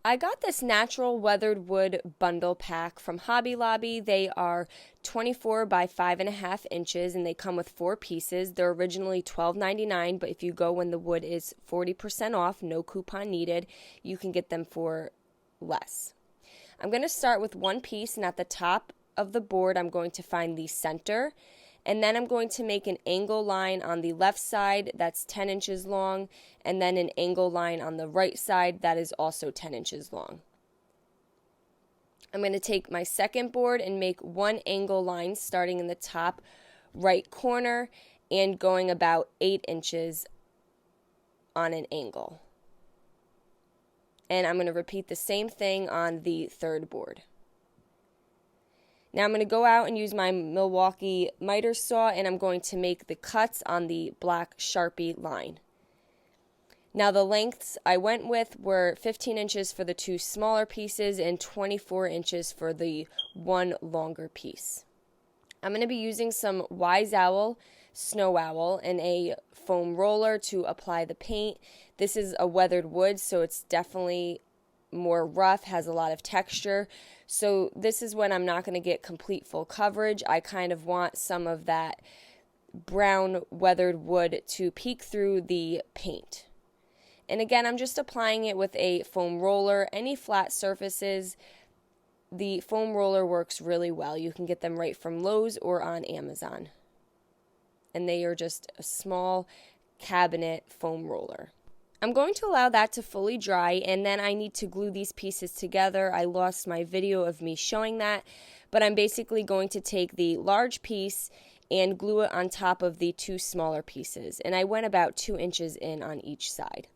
I got this natural weathered wood bundle pack from Hobby Lobby. They are 24 by 5.5 inches and they come with 4 pieces. They're originally $12.99, but if you go when the wood is 40% off, no coupon needed, you can get them for less. I'm going to start with one piece, and at the top of the board I'm going to find the center, and then I'm going to make an angle line on the left side that's 10 inches long, and then an angle line on the right side that is also 10 inches long. I'm going to take my second board and make one angle line starting in the top right corner and going about 8 inches on an angle. And I'm going to repeat the same thing on the third board. Now I'm going to go out and use my Milwaukee miter saw, and I'm going to make the cuts on the black Sharpie line. Now the lengths I went with were 15 inches for the 2 smaller pieces and 24 inches for the one longer piece. I'm going to be using some Wise Owl Snow Owl and a foam roller to apply the paint. This is a weathered wood, so it's definitely more rough, has a lot of texture. So this is when I'm not going to get complete full coverage. I kind of want some of that brown weathered wood to peek through the paint. And again, I'm just applying it with a foam roller. Any flat surfaces, the foam roller works really well. You can get them right from Lowe's or on Amazon. And they are just a small cabinet foam roller. I'm going to allow that to fully dry, and then I need to glue these pieces together. I lost my video of me showing that, but I'm basically going to take the large piece and glue it on top of the 2 smaller pieces, and I went about 2 inches in on each side.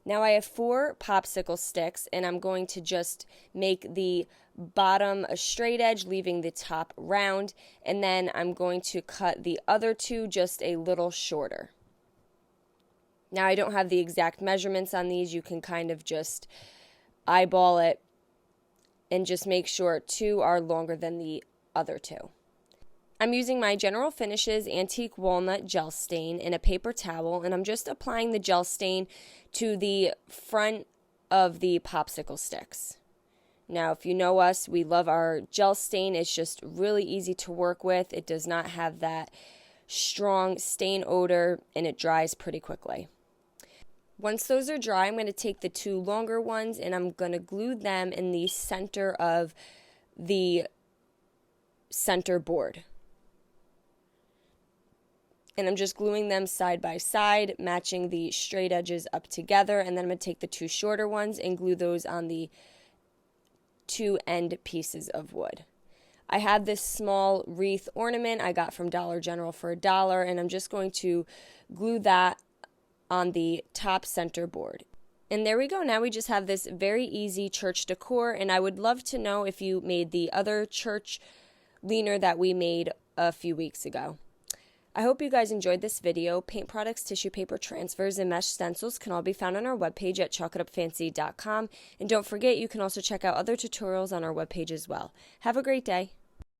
Now I have 4 popsicle sticks, and I'm going to just make the bottom a straight edge, leaving the top round, and then I'm going to cut the other 2 just a little shorter. Now, I don't have the exact measurements on these. You can kind of just eyeball it and just make sure 2 are longer than the other 2. I'm using my General Finishes Antique Walnut Gel Stain in a paper towel, and I'm just applying the gel stain to the front of the popsicle sticks. Now, if you know us, we love our gel stain. It's just really easy to work with. It does not have that strong stain odor, and it dries pretty quickly. Once those are dry, I'm going to take the 2 longer ones and I'm going to glue them in the center of the center board. And I'm just gluing them side by side, matching the straight edges up together, and then I'm going to take the 2 shorter ones and glue those on the 2 end pieces of wood. I have this small wreath ornament I got from Dollar General for $1, and I'm just going to glue that on the top center board. And there we go. Now we just have this very easy church decor, and I would love to know if you made the other church leaner that we made a few weeks ago. I hope you guys enjoyed this video. Paint products, tissue paper transfers, and mesh stencils can all be found on our webpage at chalkitupfancy.com. And don't forget, you can also check out other tutorials on our webpage as well. Have a great day.